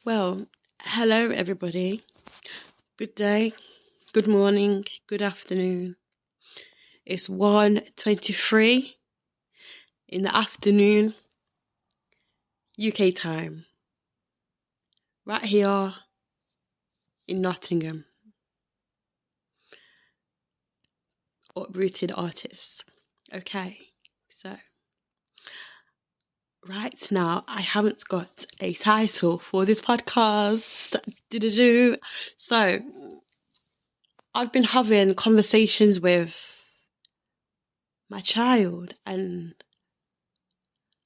Well, hello everybody. Good day, good morning, good afternoon. It's 1:23 in the afternoon, UK time. Right here in Nottingham. Uprooted artists. Okay, so right now I haven't got a title for this podcast. So I've been having conversations with my child, and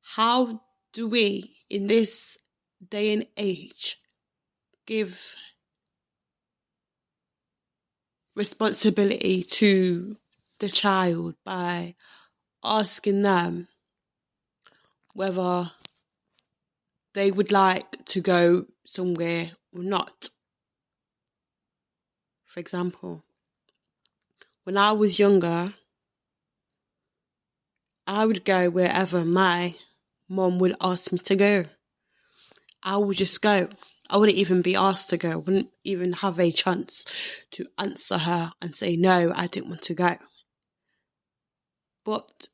how do we, in this day and age, give responsibility to the child by asking them whether they would like to go somewhere or not? For example, when I was younger, I would go wherever my mom would ask me to go. I would just go. I wouldn't even be asked to go. I wouldn't even have a chance to answer her and say, no, I didn't want to go. But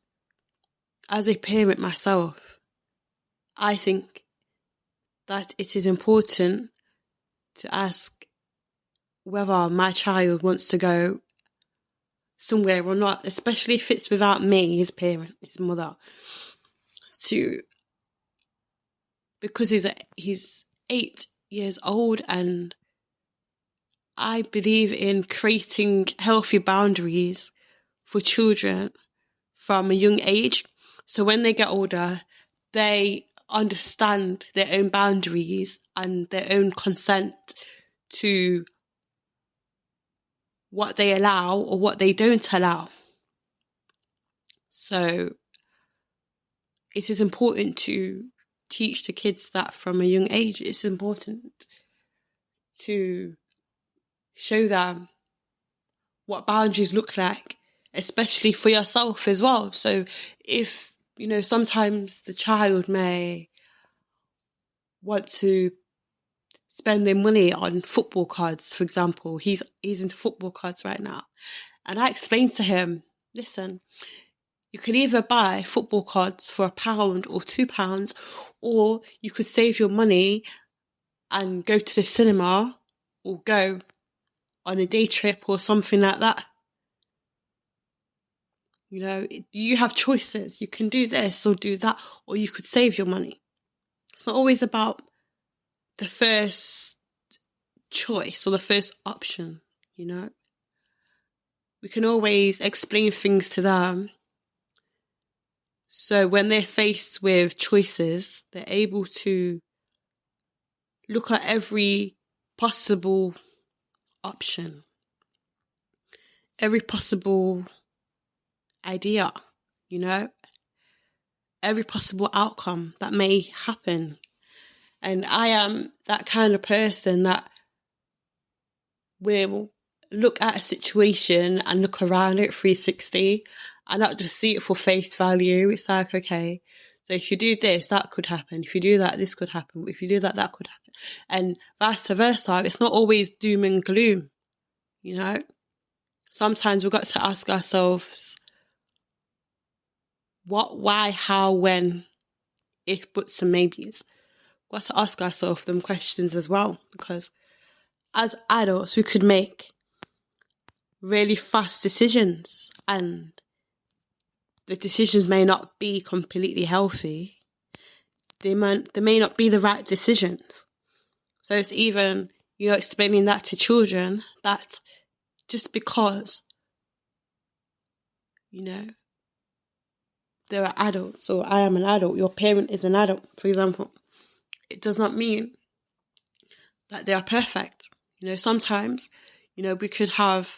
as a parent myself, I think that it is important to ask whether my child wants to go somewhere or not, especially if it's without me, his parent, his mother, because he's 8 years old, and I believe in creating healthy boundaries for children from a young age. So when they get older, they understand their own boundaries and their own consent to what they allow or what they don't allow. So it is important to teach the kids that from a young age. It's important to show them what boundaries look like, especially for yourself as well. So if, sometimes the child may want to spend their money on football cards, for example. He's into football cards right now. And I explained to him, listen, you could either buy football cards for £1 or £2, or you could save your money and go to the cinema or go on a day trip or something like that. You have choices. You can do this or do that, or you could save your money. It's not always about the first choice or the first option, We can always explain things to them, so when they're faced with choices, they're able to look at every possible option, every possible idea, every possible outcome that may happen. And I am that kind of person that will look at a situation and look around it 360 and not just see it for face value. It's like, okay, so if you do this, that could happen. If you do that, this could happen. If you do that, that could happen. And vice versa. It's not always doom and gloom, Sometimes we've got to ask ourselves what, why, how, when, if, buts and maybes. We've got to ask ourselves them questions as well, because as adults, we could make really fast decisions, and the decisions may not be completely healthy. They may not be the right decisions. So it's even, explaining that to children, that just because, they're adults, or I am an adult, your parent is an adult, for example, it does not mean that they are perfect. Sometimes, we could have,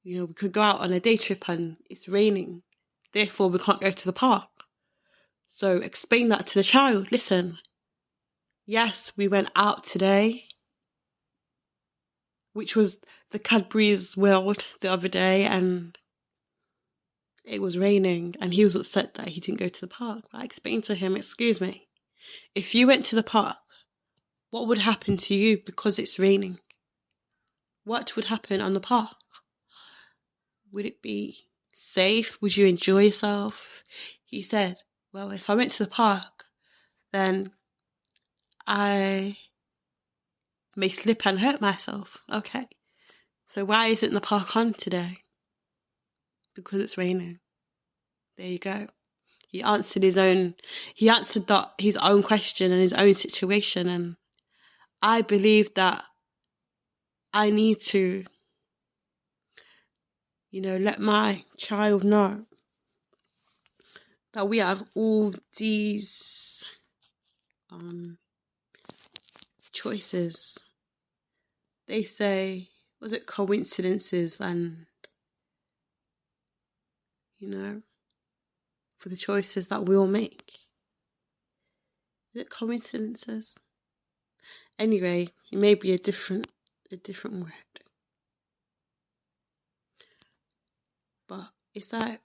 we could go out on a day trip and it's raining, therefore we can't go to the park. So explain that to the child. Listen, yes, we went out today, which was the Cadbury's World the other day, and it was raining, and he was upset that he didn't go to the park. I explained to him, excuse me, if you went to the park What would happen to you because it's raining? What would happen on the park? Would it be safe? Would you enjoy yourself? He said, well, if I went to the park, then I may slip and hurt myself. Okay, so why isn't the park on today? Because it's raining. There you go. He answered his own question and his own situation. And I believe that I need to, let my child know that we have all these choices. They say, was it coincidences? And, for the choices that we all make. Is it coincidences? Anyway, it may be a different word. But it's like,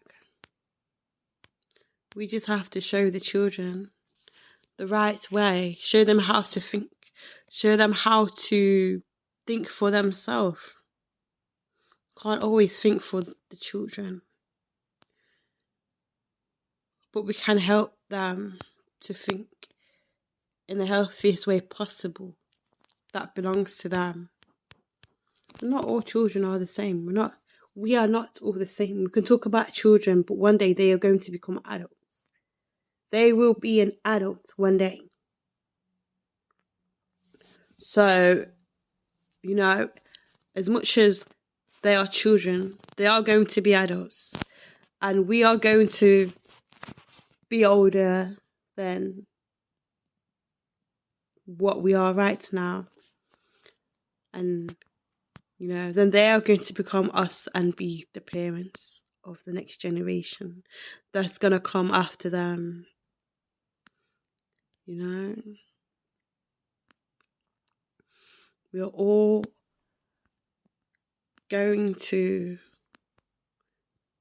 we just have to show the children the right way, show them how to think, show them how to think for themselves. Can't always think for the children, but we can help them to think in the healthiest way possible that belongs to them. Not all children are the same. We are not all the same. We can talk about children, but one day they are going to become adults. They will be an adult one day. So, as much as they are children, they are going to be adults. And we are going to be older than what we are right now. And, then they are going to become us and be the parents of the next generation that's going to come after them. We are all going to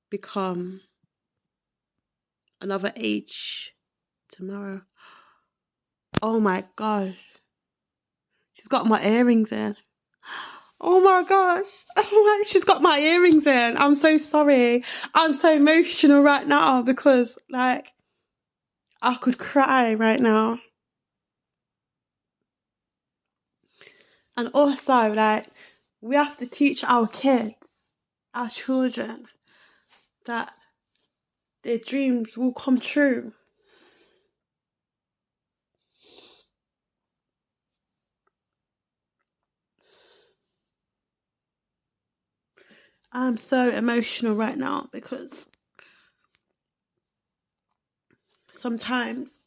become another age tomorrow. Oh my gosh. She's got my earrings in. Oh my gosh. She's got my earrings in. I'm so sorry. I'm so emotional right now because, I could cry right now. And also, we have to teach our kids, our children, that their dreams will come true. I'm so emotional right now because sometimes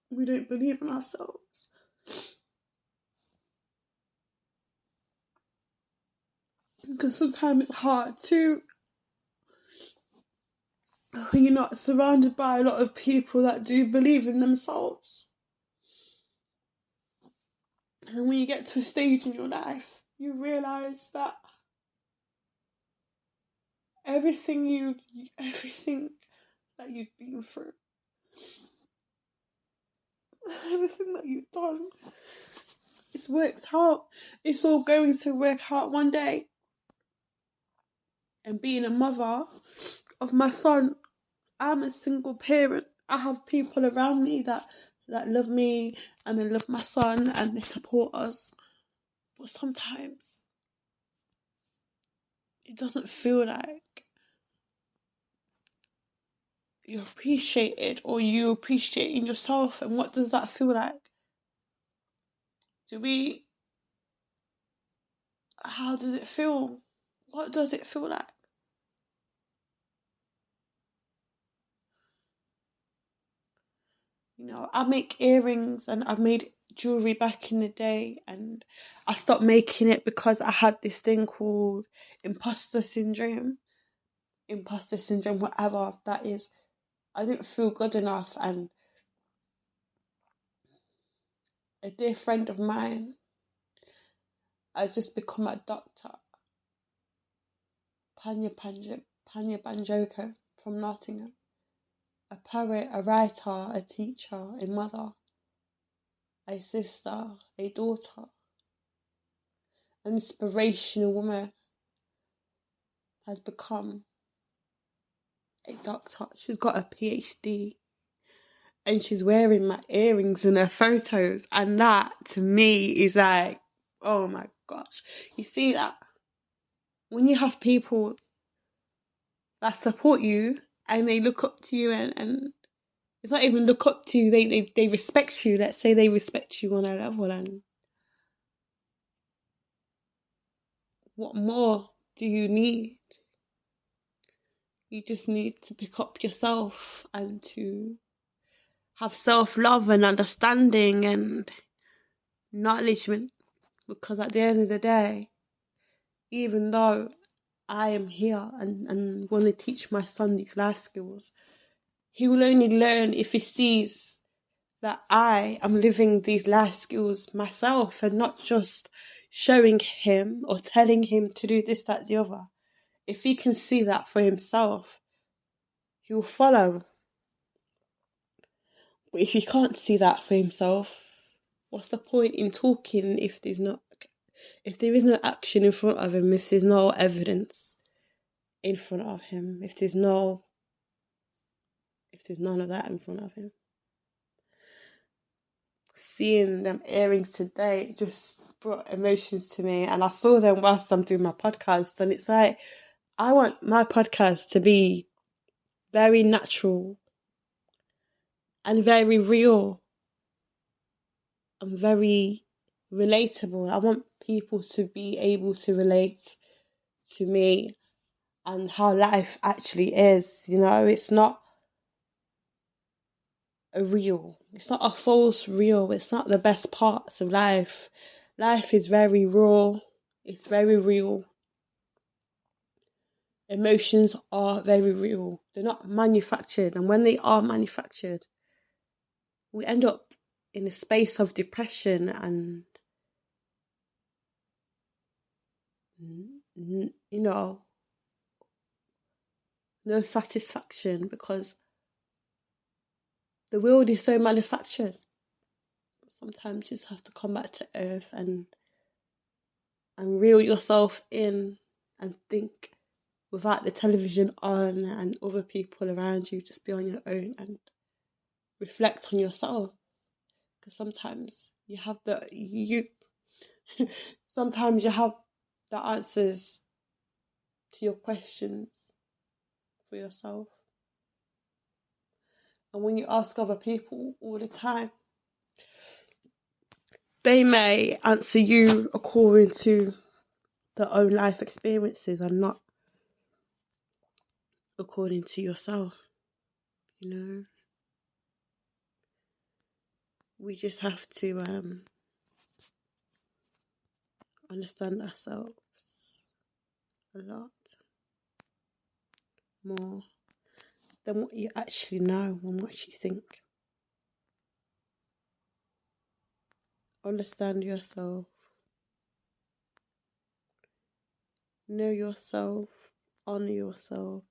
we don't believe in ourselves. Because sometimes it's hard to, when you're not surrounded by a lot of people that do believe in themselves. And when you get to a stage in your life, you realise that everything that you've been through, everything that you've done, it's worked out. It's all going to work out one day. And being a mother of my son, I'm a single parent. I have people around me that love me and they love my son and they support us. But sometimes it doesn't feel like you're appreciated or you appreciating yourself. And what does that feel like? How does it feel? What does it feel like? I make earrings and I've made jewellery back in the day, and I stopped making it because I had this thing called imposter syndrome, whatever that is. I didn't feel good enough, and a dear friend of mine has just become a doctor, Panya Banjoko from Nottingham, a poet, a writer, a teacher, a mother. a sister, a daughter, an inspirational woman, has become a doctor. She's got a PhD and she's wearing my earrings in her photos. And that to me is like, oh my gosh. You see that? When you have people that support you and they look up to you and it's not even look up to you, they respect you. Let's say they respect you on a level, and what more do you need? You just need to pick up yourself and to have self-love and understanding and acknowledgement, because at the end of the day, even though I am here and want to teach my son these life skills, he will only learn if he sees that I am living these life skills myself and not just showing him or telling him to do this, that, the other. If he can see that for himself, he will follow. But if he can't see that for himself, what's the point in talking if there is no action in front of him, if there's no evidence in front of him, if there's none of that in front of him? Seeing them earrings today just brought emotions to me, and I saw them whilst I'm doing my podcast, and it's like, I want my podcast to be very natural and very real and very relatable. I want people to be able to relate to me and how life actually is. You know, it's not it's not a false real, it's not the best parts of life. Life is very raw, it's very real. Emotions are very real. They're not manufactured, and when they are manufactured, we end up in a space of depression and, you know, no satisfaction, because the world is so manufactured. Sometimes you just have to come back to earth and reel yourself in and think without the television on and other people around you. Just be on your own and reflect on yourself, because sometimes you have sometimes you have the answers to your questions for yourself. And when you ask other people all the time, they may answer you according to their own life experiences and not according to yourself. You know, we just have to understand ourselves a lot more than what you actually know and what you think. Understand yourself. Know yourself. Honor yourself.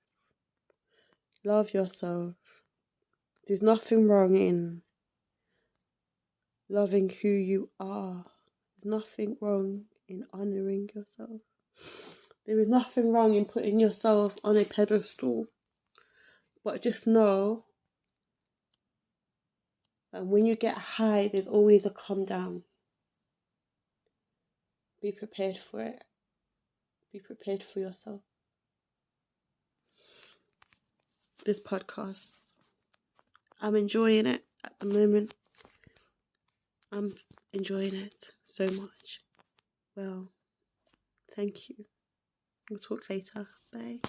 Love yourself. There's nothing wrong in loving who you are. There's nothing wrong in honouring yourself. There is nothing wrong in putting yourself on a pedestal. But just know that when you get high, there's always a come down. Be prepared for it. Be prepared for yourself. This podcast, I'm enjoying it at the moment. I'm enjoying it so much. Well, thank you. We'll talk later. Bye.